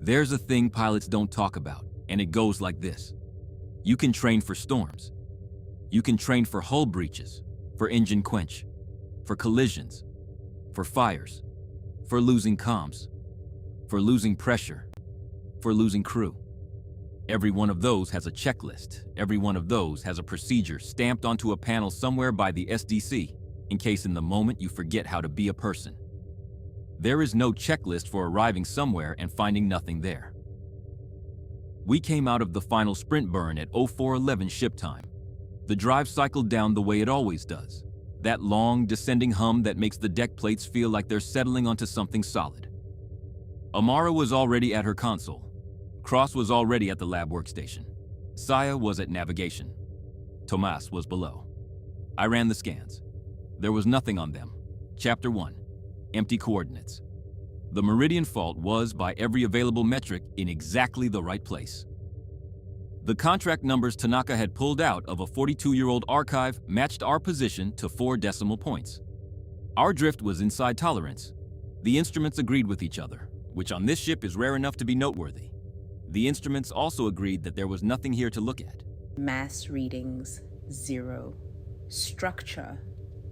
There's a thing pilots don't talk about, and it goes like this. You can train for storms. You can train for hull breaches, for engine quench, for collisions, for fires, for losing comms, for losing pressure, for losing crew. Every one of those has a checklist. Every one of those has a procedure stamped onto a panel somewhere by the SDC, in case in the moment you forget how to be a person. There is no checklist for arriving somewhere and finding nothing there. We came out of the final sprint burn at 0411 ship time. The drive cycled down the way it always does. That long, descending hum that makes the deck plates feel like they're settling onto something solid. Amara was already at her console. Cross was already at the lab workstation. Saya was at navigation. Tomas was below. I ran the scans. There was nothing on them. Chapter 1. Empty coordinates. The meridian fault was, by every available metric, in exactly the right place. The contract numbers Tanaka had pulled out of a 42-year-old archive matched our position to 4 decimal points. Our drift was inside tolerance. The instruments agreed with each other, which on this ship is rare enough to be noteworthy. The instruments also agreed that there was nothing here to look at. Mass readings, 0. Structure,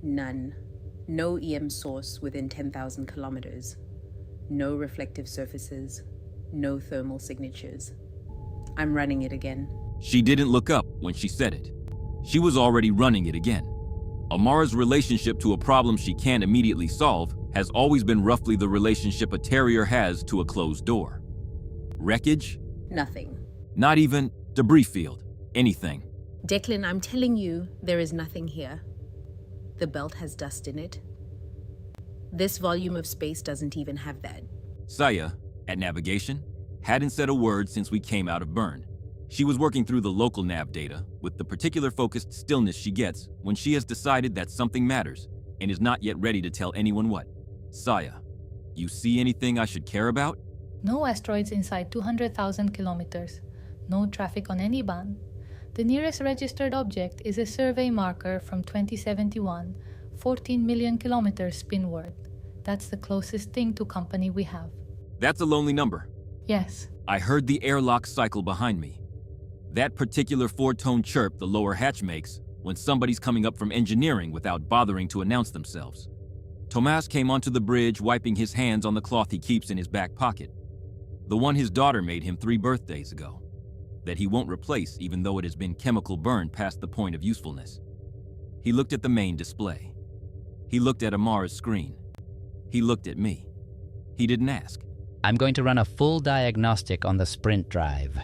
none. No EM source within 10,000 kilometers. No reflective surfaces. No thermal signatures. I'm running it again. She didn't look up when she said it. She was already running it again. Amara's relationship to a problem she can't immediately solve has always been roughly the relationship a terrier has to a closed door. Wreckage? Nothing. Not even debris field. Anything. Declan, I'm telling you, there is nothing here. The belt has dust in it. This volume of space doesn't even have that. Saya, at navigation, hadn't said a word since we came out of burn. She was working through the local nav data with the particular focused stillness she gets when she has decided that something matters and is not yet ready to tell anyone what. Saya, you see anything I should care about? No asteroids inside 200,000 kilometers. No traffic on any band. The nearest registered object is a survey marker from 2071, 14 million kilometers spinward. That's the closest thing to company we have. That's a lonely number. Yes. I heard the airlock cycle behind me. That particular 4-tone chirp the lower hatch makes when somebody's coming up from engineering without bothering to announce themselves. Tomas came onto the bridge wiping his hands on the cloth he keeps in his back pocket. The one his daughter made him 3 birthdays ago. That he won't replace even though it has been chemical burned past the point of usefulness. He looked at the main display. He looked at Amara's screen. He looked at me. He didn't ask. I'm going to run a full diagnostic on the sprint drive.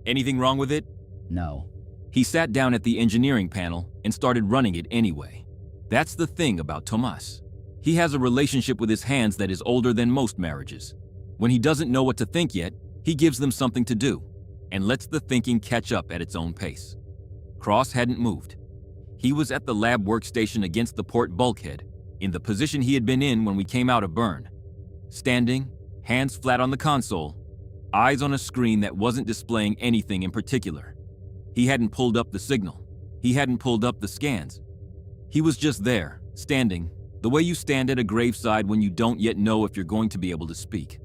Anything wrong with it? No. He sat down at the engineering panel and started running it anyway. That's the thing about Tomas. He has a relationship with his hands that is older than most marriages. When he doesn't know what to think yet, he gives them something to do and lets the thinking catch up at its own pace. Cross hadn't moved. He was at the lab workstation against the port bulkhead, in the position he had been in when we came out of burn. Standing, hands flat on the console, eyes on a screen that wasn't displaying anything in particular. He hadn't pulled up the signal. He hadn't pulled up the scans. He was just there, standing, the way you stand at a graveside when you don't yet know if you're going to be able to speak.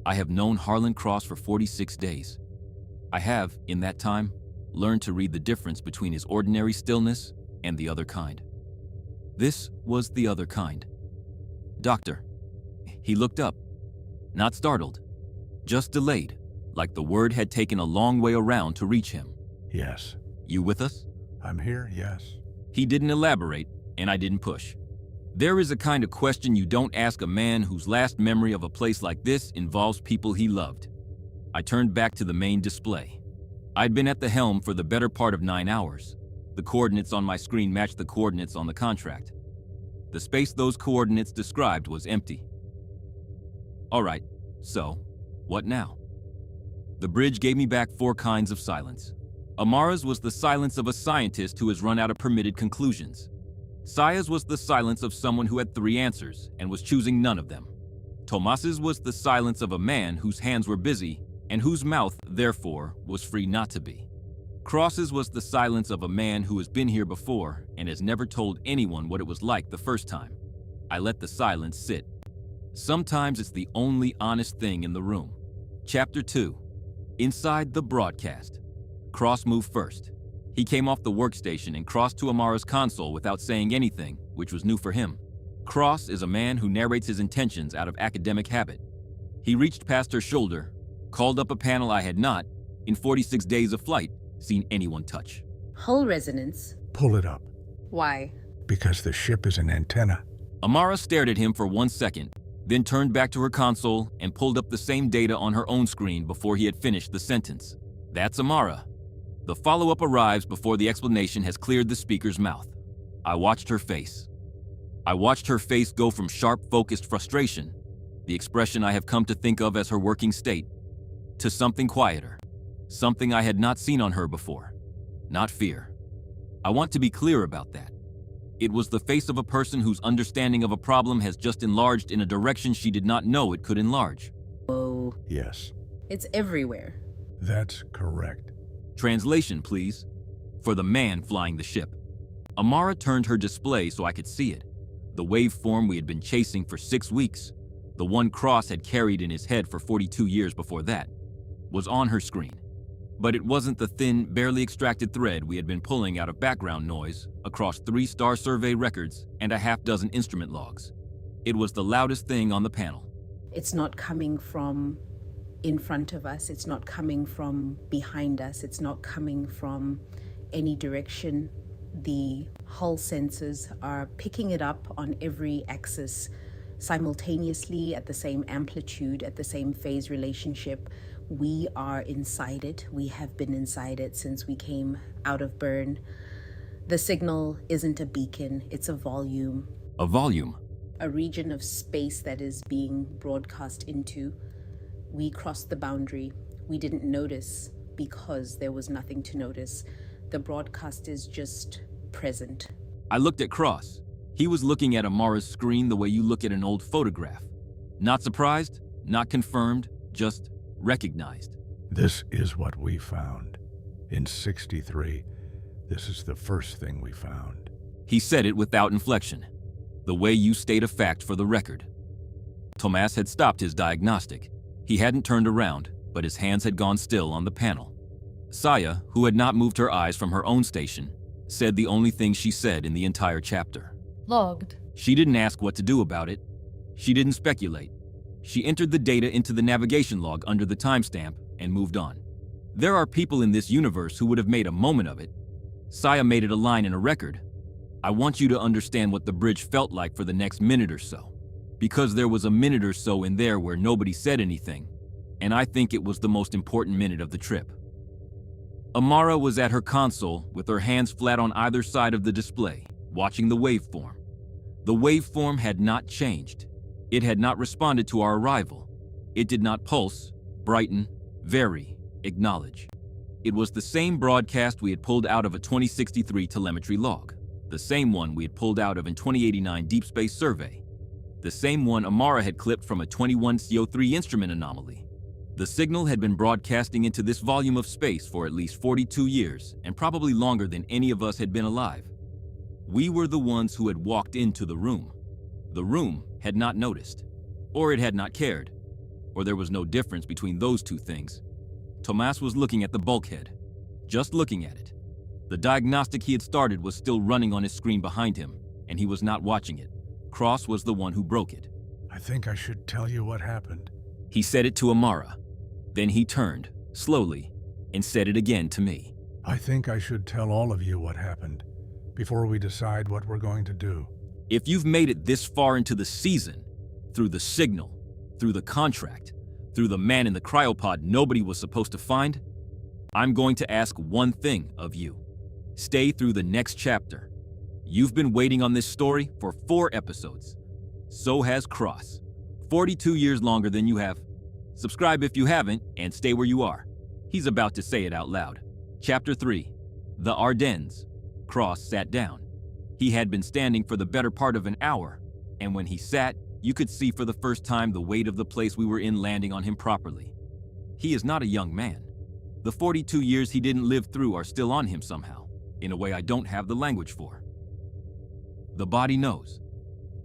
I have known Harlan Cross for 46 days. I have, in that time, learned to read the difference between his ordinary stillness and the other kind. This was the other kind. Doctor. He looked up, not startled, just delayed, like the word had taken a long way around to reach him. Yes. You with us? I'm here, yes. He didn't elaborate, and I didn't push. There is a kind of question you don't ask a man whose last memory of a place like this involves people he loved. I turned back to the main display. I'd been at the helm for the better part of 9 hours. The coordinates on my screen matched the coordinates on the contract. The space those coordinates described was empty. All right, so, what now? The bridge gave me back 4 kinds of silence. Amara's was the silence of a scientist who has run out of permitted conclusions. Saya's was the silence of someone who had 3 answers and was choosing none of them. Tomas's was the silence of a man whose hands were busy and whose mouth, therefore, was free not to be. Cross's was the silence of a man who has been here before and has never told anyone what it was like the first time. I let the silence sit. Sometimes it's the only honest thing in the room. Chapter 2. Inside the broadcast. Cross moved first. He came off the workstation and crossed to Amara's console without saying anything, which was new for him. Cross is a man who narrates his intentions out of academic habit. He reached past her shoulder, called up a panel I had not, in 46 days of flight, seen anyone touch. Hull resonance. Pull it up, Why? because the ship is an antenna. Amara stared at him for 1 second, then turned back to her console and pulled up the same data on her own screen before he had finished the sentence. That's Amara. The follow-up arrives before the explanation has cleared the speaker's mouth. I watched her face. I watched her face go from sharp, focused frustration, the expression I have come to think of as her working state, to something quieter, something I had not seen on her before. Not fear. I want to be clear about that. It was the face of a person whose understanding of a problem has just enlarged in a direction she did not know it could enlarge. Whoa. Yes, It's everywhere. that's correct. Translation, please. For the man flying the ship. Amara turned her display so I could see it. The waveform we had been chasing for 6 weeks, the one Cross had carried in his head for 42 years before that, was on her screen. But it wasn't the thin, barely extracted thread we had been pulling out of background noise across 3 star survey records and a half-dozen instrument logs. It was the loudest thing on the panel. It's not coming from in front of us. It's not coming from behind us. It's not coming from any direction. The hull sensors are picking it up on every axis simultaneously at the same amplitude, at the same phase relationship. We are inside it. We have been inside it since we came out of burn. The signal isn't a beacon, it's a volume. A volume. A region of space that is being broadcast into. We crossed the boundary. We didn't notice because there was nothing to notice. The broadcast is just present. I looked at Cross. He was looking at Amara's screen the way you look at an old photograph. Not surprised, not confirmed, just recognized. This is what we found. In 63, this is the first thing we found. He said it without inflection, the way you state a fact for the record. Tomas had stopped his diagnostic. He hadn't turned around, but his hands had gone still on the panel. Saya, who had not moved her eyes from her own station, said the only thing she said in the entire chapter. Logged. She didn't ask what to do about it. She didn't speculate. She entered the data into the navigation log under the timestamp and moved on. There are people in this universe who would have made a moment of it. Saya made it a line in a record. I want you to understand what the bridge felt like for the next minute or so. Because there was a minute or so in there where nobody said anything, and I think it was the most important minute of the trip. Amara was at her console with her hands flat on either side of the display, watching the waveform. The waveform had not changed. It had not responded to our arrival. It did not pulse, brighten, vary, acknowledge. It was the same broadcast we had pulled out of a 2063 telemetry log, the same one we had pulled out of a 2089 deep space survey, the same one Amara had clipped from a 21CO3 instrument anomaly. The signal had been broadcasting into this volume of space for at least 42 years, and probably longer than any of us had been alive. We were the ones who had walked into the room. The room had not noticed, or it had not cared, or there was no difference between those two things. Tomas was looking at the bulkhead, just looking at it. The diagnostic he had started was still running on his screen behind him, and he was not watching it. Cross was the one who broke it. I think I should tell you what happened. He said it to Amara. Then he turned, slowly, and said it again to me. I think I should tell all of you what happened before we decide what we're going to do. If you've made it this far into the season, through the signal, through the contract, through the man in the cryopod nobody was supposed to find, I'm going to ask one thing of you. Stay through the next chapter. You've been waiting on this story for 4 episodes. So has Cross. 42 years longer than you have. Subscribe if you haven't, and stay where you are. He's about to say it out loud. Chapter 3. The Ardennes. Cross sat down. He had been standing for the better part of an hour, and when he sat, you could see for the first time the weight of the place we were in landing on him properly. He is not a young man. The 42 years he didn't live through are still on him somehow, in a way I don't have the language for. The body knows.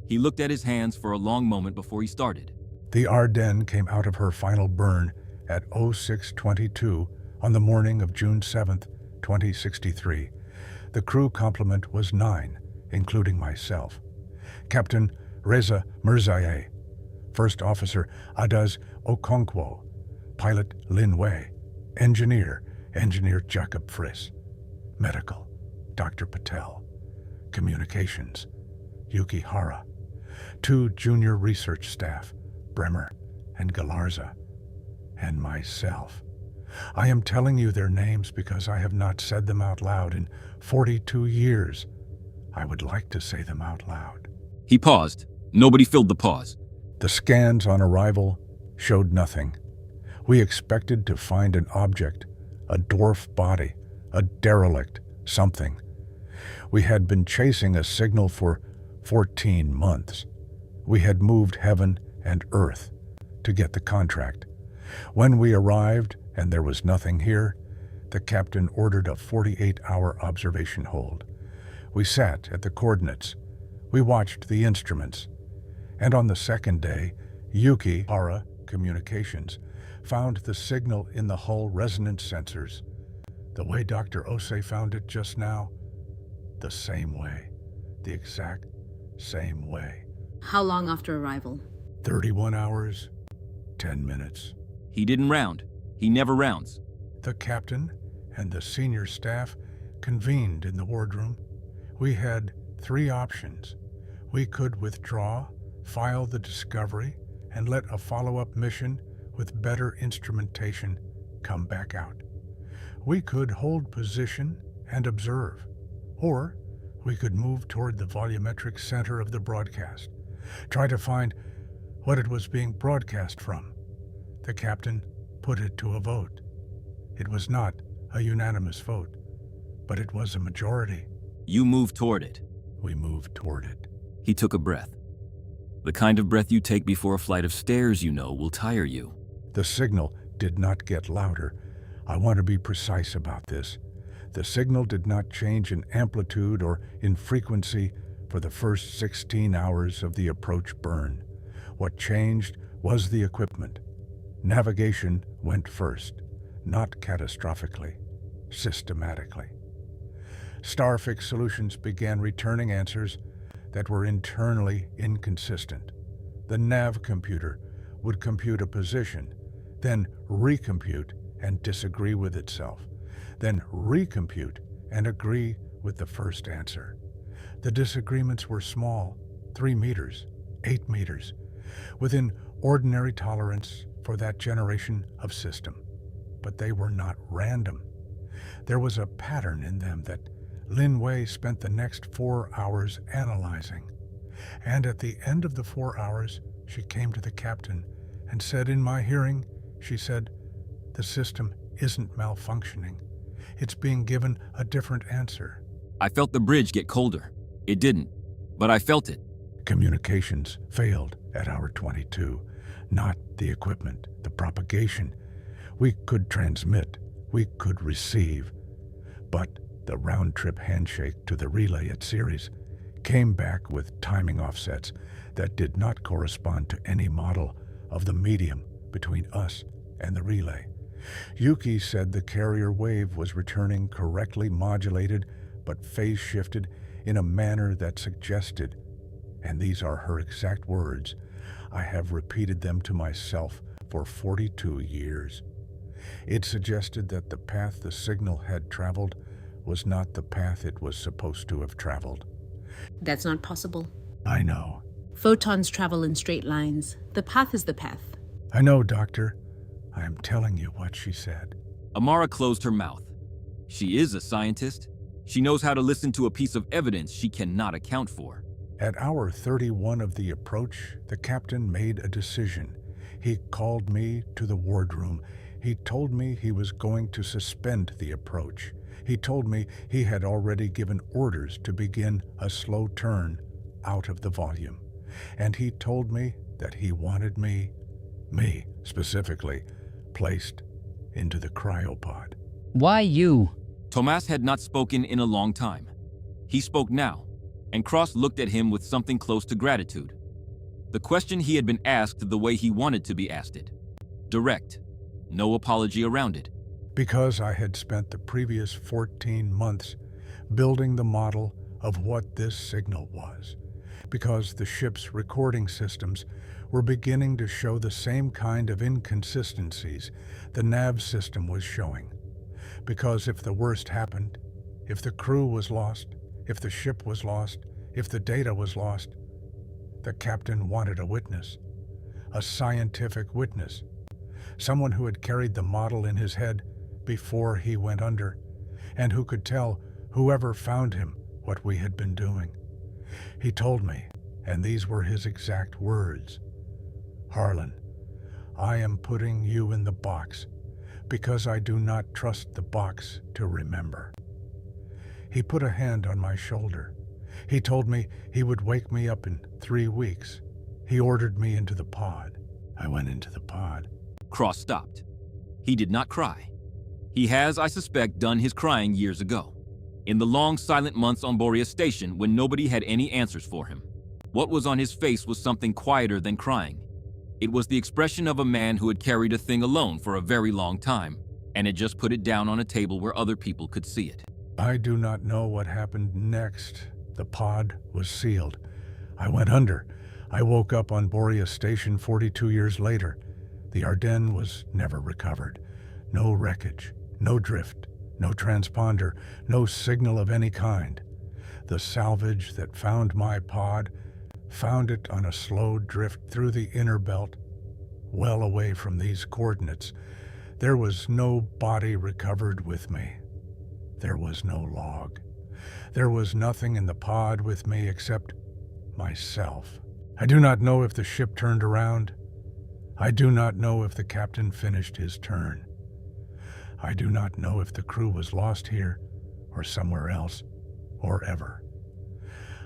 He looked at his hands for a long moment before he started. The Ardennes came out of her final burn at 06:22 on the morning of June 7th, 2063. The crew complement was 9, including myself. Captain Reza Mirzaye, First Officer Adaz Okonkwo, Pilot Lin Wei, Engineer Jacob Friss, Medical Dr. Patel, Communications Yuki Hara, 2 junior research staff, Bremer and Galarza, and myself. I am telling you their names because I have not said them out loud in 42 years. I would like to say them out loud. He paused. Nobody filled the pause. The scans on arrival showed nothing. We expected to find an object, a dwarf body, a derelict, something. We had been chasing a signal for 14 months. We had moved heaven and earth to get the contract. When we arrived and there was nothing here, the captain ordered a 48-hour observation hold. We sat at the coordinates. We watched the instruments. And on the second day, Yuki Hara Communications found the signal in the hull resonance sensors. The way Dr. Ose found it just now, the same way, the exact same way. How long after arrival? 31 hours, 10 minutes. He didn't round. He never rounds. The captain and the senior staff convened in the wardroom. We had 3 options. We could withdraw, file the discovery, and let a follow-up mission with better instrumentation come back out. We could hold position and observe, or we could move toward the volumetric center of the broadcast, try to find what it was being broadcast from. The captain put it to a vote. It was not a unanimous vote, but it was a majority. You moved toward it. We moved toward it. He took a breath. The kind of breath you take before a flight of stairs, you know, will tire you. The signal did not get louder. I want to be precise about this. The signal did not change in amplitude or in frequency for the first 16 hours of the approach burn. What changed was the equipment. Navigation went first, not catastrophically, systematically. Starfix Solutions began returning answers that were internally inconsistent. The nav computer would compute a position, then recompute and disagree with itself, then recompute and agree with the first answer. The disagreements were small, 3 meters, 8 meters, within ordinary tolerance for that generation of system. But they were not random. There was a pattern in them that Lin Wei spent the next 4 hours analyzing. And at the end of the 4 hours, she came to the captain and said in my hearing, she said, "The system isn't malfunctioning. It's being given a different answer." I felt the bridge get colder. It didn't, but I felt it. Communications failed at hour 22, not the equipment, the propagation. We could transmit, we could receive, but the round-trip handshake to the relay at Ceres came back with timing offsets that did not correspond to any model of the medium between us and the relay. Yuki said the carrier wave was returning correctly modulated but phase-shifted in a manner that suggested, and these are her exact words, I have repeated them to myself for 42 years. It suggested that the path the signal had traveled was not the path it was supposed to have traveled. That's not possible. I know. Photons travel in straight lines. The path is the path. I know, Doctor. I am telling you what she said. Amara closed her mouth. She is a scientist. She knows how to listen to a piece of evidence she cannot account for. At hour 31 of the approach, the captain made a decision. He called me to the wardroom. He told me he was going to suspend the approach. He told me he had already given orders to begin a slow turn out of the volume. And he told me that he wanted me specifically, placed into the cryopod. Why you? Tomas had not spoken in a long time. He spoke now, and Cross looked at him with something close to gratitude. The question he had been asked the way he wanted to be asked it. Direct, No apology around it. Because I had spent the previous 14 months building the model of what this signal was. Because the ship's recording systems were beginning to show the same kind of inconsistencies the nav system was showing. Because if the worst happened, if the crew was lost, if the ship was lost, if the data was lost, the captain wanted a witness, a scientific witness, someone who had carried the model in his head before he went under, and who could tell whoever found him what we had been doing. He told me, and these were his exact words, "Harlan, I am putting you in the box because I do not trust the box to remember." He put a hand on my shoulder. He told me he would wake me up in 3 weeks. He ordered me into the pod. I went into the pod. Cross stopped. He did not cry. He has, I suspect, done his crying years ago, in the long silent months on Boreas Station when nobody had any answers for him. What was on his face was something quieter than crying. It was the expression of a man who had carried a thing alone for a very long time and had just put it down on a table where other people could see it. I do not know what happened next. The pod was sealed. I went under. I woke up on Boreas Station 42 years later. The Ardennes was never recovered. No wreckage, no drift, no transponder, no signal of any kind. The salvage that found my pod found it on a slow drift through the inner belt, well away from these coordinates. There was no body recovered with me. There was no log. There was nothing in the pod with me except myself. I do not know if the ship turned around. I do not know if the captain finished his turn. I do not know if the crew was lost here or somewhere else or ever.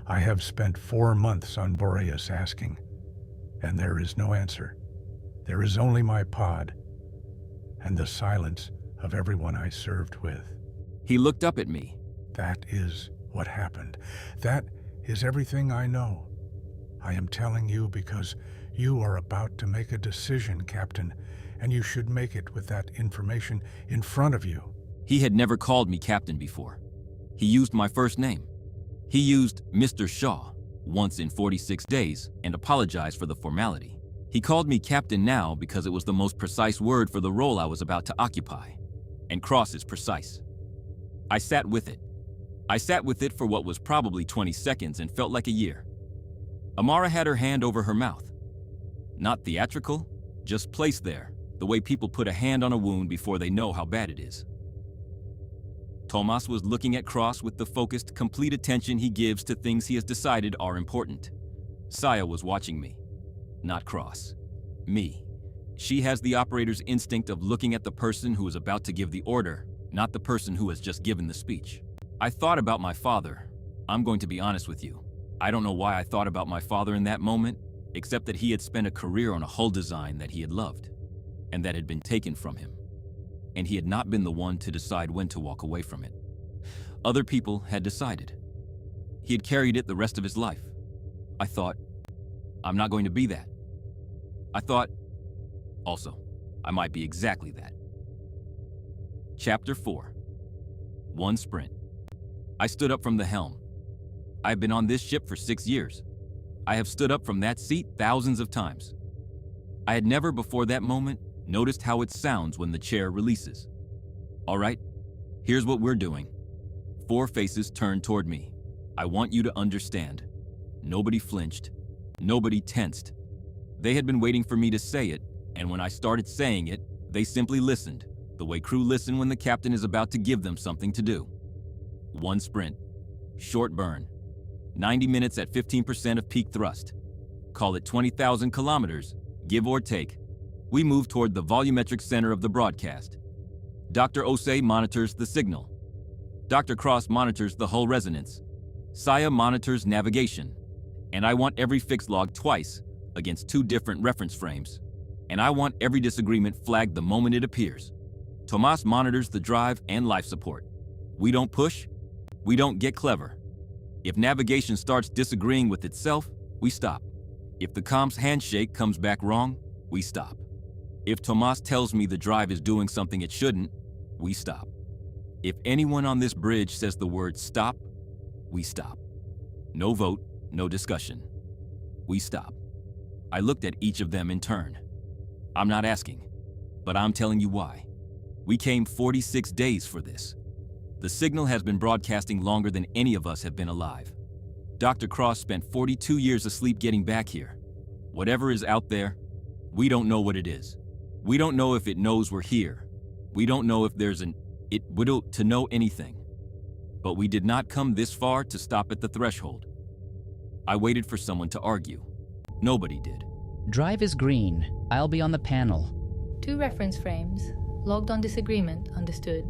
I have spent 4 months on Boreas asking, and there is no answer. There is only my pod and the silence of everyone I served with. He looked up at me. That is what happened. That is everything I know. I am telling you because you are about to make a decision, Captain, and you should make it with that information in front of you. He had never called me Captain before. He used my first name. He used Mr. Shaw once in 46 days and apologized for the formality. He called me Captain now because it was the most precise word for the role I was about to occupy. And Cross is precise. I sat with it. I sat with it for what was probably 20 seconds and felt like a year. Amara had her hand over her mouth. Not theatrical, just placed there, the way people put a hand on a wound before they know how bad it is. Tomas was looking at Cross with the focused, complete attention he gives to things he has decided are important. Saya was watching me, not Cross. Me. She has the operator's instinct of looking at the person who is about to give the order, not the person who has just given the speech. I thought about my father. I'm going to be honest with you. I don't know why I thought about my father in that moment, except that he had spent a career on a hull design that he had loved, and that had been taken from him. And he had not been the one to decide when to walk away from it. Other people had decided. He had carried it the rest of his life. I thought, I'm not going to be that. I thought, also, I might be exactly that. Chapter 4. One sprint. I stood up from the helm. I have been on this ship for 6 years. I have stood up from that seat thousands of times. I had never before that moment noticed how it sounds when the chair releases. All right, here's what we're doing. 4 faces turned toward me. I want you to understand. Nobody flinched. Nobody tensed. They had been waiting for me to say it, and when I started saying it, they simply listened, the way crew listen when the captain is about to give them something to do. One sprint. Short burn. 90 minutes at 15% of peak thrust. Call it 20,000 kilometers, give or take. We move toward the volumetric center of the broadcast. Dr. Osei monitors the signal. Dr. Cross monitors the hull resonance. Saya monitors navigation. And I want every fixed log twice against 2 different reference frames. And I want every disagreement flagged the moment it appears. Tomas monitors the drive and life support. We don't push. We don't get clever. If navigation starts disagreeing with itself, we stop. If the comms handshake comes back wrong, we stop. If Tomas tells me the drive is doing something it shouldn't, we stop. If anyone on this bridge says the word stop, we stop. No vote, no discussion. We stop. I looked at each of them in turn. I'm not asking, but I'm telling you why. We came 46 days for this. The signal has been broadcasting longer than any of us have been alive. Dr. Cross spent 42 years asleep getting back here. Whatever is out there, we don't know what it is. We don't know if it knows we're here. We don't know if there's it would to know anything. But we did not come this far to stop at the threshold. I waited for someone to argue. Nobody did. Drive is green. I'll be on the panel. 2 reference frames. Logged on disagreement. Understood.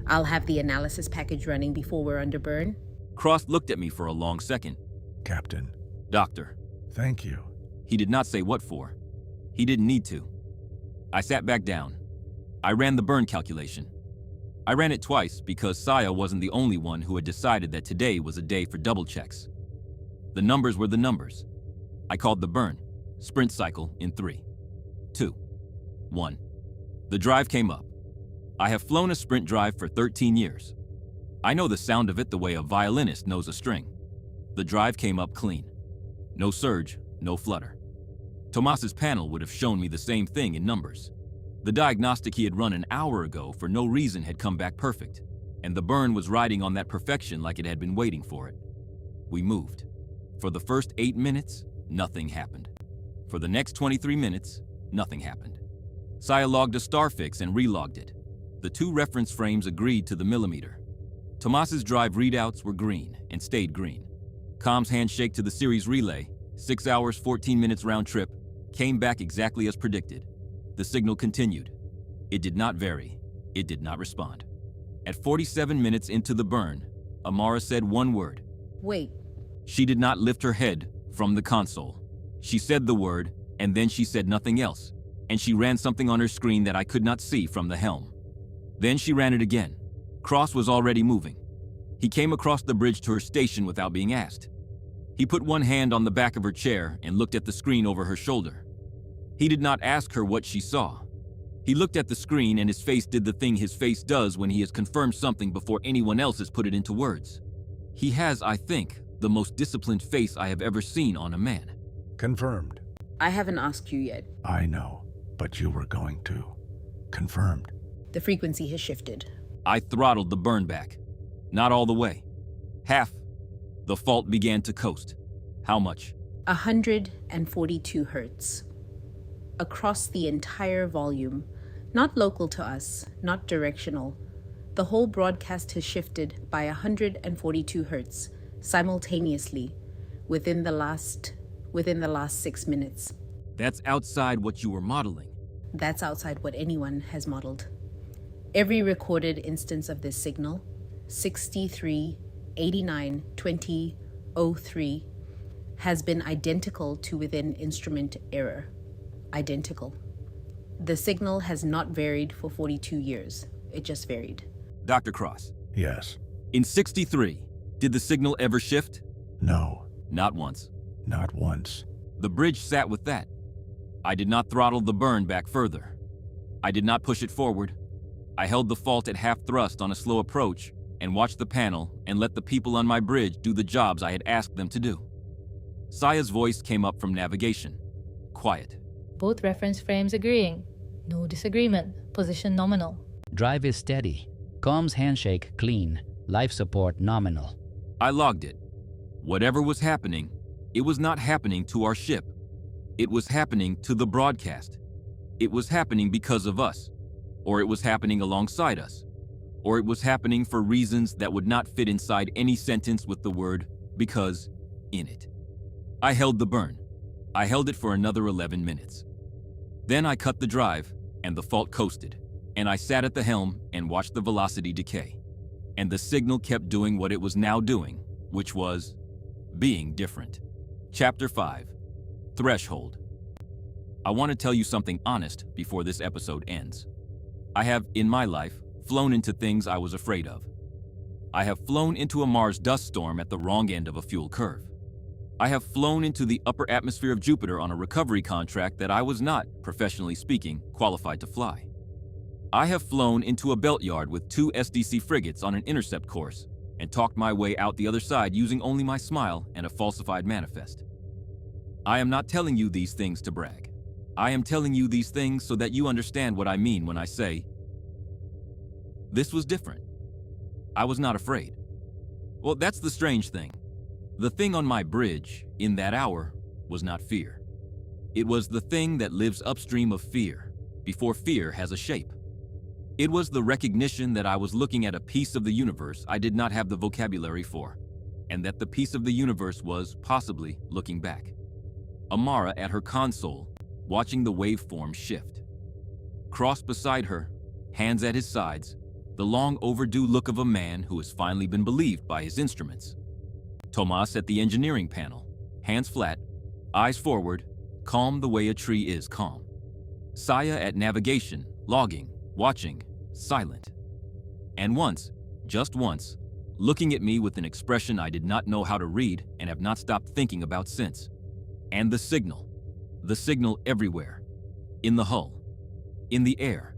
I'll have the analysis package running before we're under burn. Cross looked at me for a long second. Captain, Doctor. thank you. He did not say what for. He didn't need to. I sat back down. I ran the burn calculation. I ran it twice because Saya wasn't the only one who had decided that today was a day for double checks. The numbers were the numbers. I called the burn sprint cycle in 3, 2, 1. The drive came up. I have flown a sprint drive for 13 years. I know the sound of it the way a violinist knows a string. The drive came up clean. No surge, no flutter. Tomas's panel would have shown me the same thing in numbers. The diagnostic he had run an hour ago for no reason had come back perfect, and the burn was riding on that perfection like it had been waiting for it. We moved. For the first 8 minutes, nothing happened. For the next 23 minutes, nothing happened. Saya logged a star fix and relogged it. The 2 reference frames agreed to the millimeter. Tomas's drive readouts were green and stayed green. Comms handshake to the series relay, 6 hours, 14 minutes round trip, came back exactly as predicted. The signal continued. It did not vary. It did not respond. At 47 minutes into the burn, Amara said one word. Wait. She did not lift her head from the console. She said the word, and then she said nothing else, and she ran something on her screen that I could not see from the helm. Then she ran it again. Cross was already moving. He came across the bridge to her station without being asked. He put one hand on the back of her chair and looked at the screen over her shoulder. He did not ask her what she saw. He looked at the screen and his face did the thing his face does when he has confirmed something before anyone else has put it into words. He has, I think, the most disciplined face I have ever seen on a man. Confirmed. I haven't asked you yet. I know, but you were going to. Confirmed. The frequency has shifted. I throttled the burn back. Not all the way. Half. The fault began to coast. How much? 142 hertz. Across the entire volume. Not local to us, not directional. The whole broadcast has shifted by 142 hertz simultaneously within the last 6 minutes. That's outside what you were modeling. That's outside what anyone has modeled. Every recorded instance of this signal, 63, 89, 20, 03, has been identical to within instrument error. Identical. The signal has not varied for 42 years. It just varied. Dr. Cross. Yes. In 63, did the signal ever shift? No. Not once. Not once. The bridge sat with that. I did not throttle the burn back further. I did not push it forward. I held the fault at half thrust on a slow approach and watched the panel and let the people on my bridge do the jobs I had asked them to do. Saya's voice came up from navigation. Quiet. Both reference frames agreeing. No disagreement. Position nominal. Drive is steady. Comms handshake clean. Life support nominal. I logged it. Whatever was happening, it was not happening to our ship. It was happening to the broadcast. It was happening because of us, or it was happening alongside us, or it was happening for reasons that would not fit inside any sentence with the word because in it. I held the burn. I held it for another 11 minutes. Then I cut the drive, and the fault coasted, and I sat at the helm and watched the velocity decay. And the signal kept doing what it was now doing, which was being different. Chapter 5. Threshold. I want to tell you something honest before this episode ends. I have, in my life, flown into things I was afraid of. I have flown into a Mars dust storm at the wrong end of a fuel curve. I have flown into the upper atmosphere of Jupiter on a recovery contract that I was not, professionally speaking, qualified to fly. I have flown into a belt yard with 2 SDC frigates on an intercept course and talked my way out the other side using only my smile and a falsified manifest. I am not telling you these things to brag. I am telling you these things so that you understand what I mean when I say, this was different. I was not afraid. Well, that's the strange thing. The thing on my bridge, in that hour, was not fear. It was the thing that lives upstream of fear, before fear has a shape. It was the recognition that I was looking at a piece of the universe I did not have the vocabulary for, and that the piece of the universe was, possibly, looking back. Amara at her console, watching the waveform shift. Cross beside her, hands at his sides, the long overdue look of a man who has finally been believed by his instruments. Tomas at the engineering panel, hands flat, eyes forward, calm the way a tree is calm. Saya at navigation, logging, watching, silent. And once, just once, looking at me with an expression I did not know how to read and have not stopped thinking about since. And the signal everywhere, in the hull, in the air,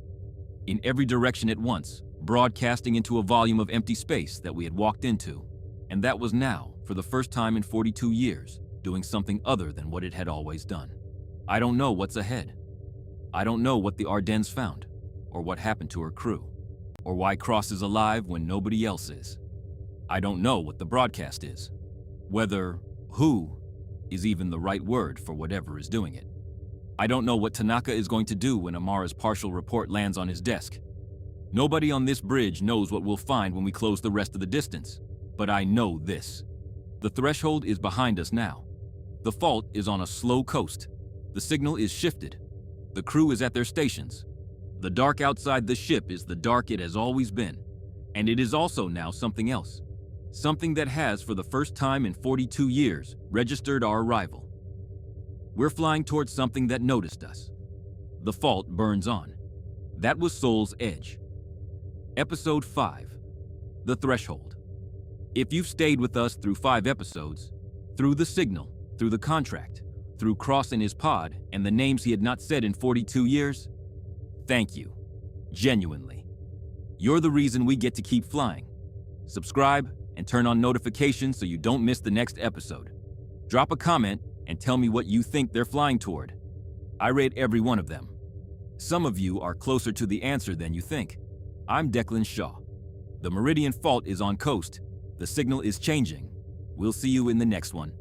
in every direction at once, broadcasting into a volume of empty space that we had walked into, and that was now, for the first time in 42 years, doing something other than what it had always done. I don't know what's ahead. I don't know what the Ardennes found, or what happened to her crew, or why Cross is alive when nobody else is. I don't know what the broadcast is, whether who is even the right word for whatever is doing it. I don't know what Tanaka is going to do when Amara's partial report lands on his desk. Nobody on this bridge knows what we'll find when we close the rest of the distance, but I know this. The threshold is behind us now. The fault is on a slow coast. The signal is shifted. The crew is at their stations. The dark outside the ship is the dark it has always been, and it is also now something else. Something that has, for the first time in 42 years, registered our arrival. We're flying towards something that noticed us. The fault burns on. That was Soul's Edge. Episode 5, The Threshold. If you've stayed with us through 5 episodes, through the signal, through the contract, through Cross and his pod, and the names he had not said in 42 years, thank you. Genuinely. You're the reason we get to keep flying. Subscribe and turn on notifications so you don't miss the next episode. Drop a comment and tell me what you think they're flying toward. I rate every one of them. Some of you are closer to the answer than you think. I'm Declan Shaw. The Meridian Fault is on coast. The signal is changing. We'll see you in the next one.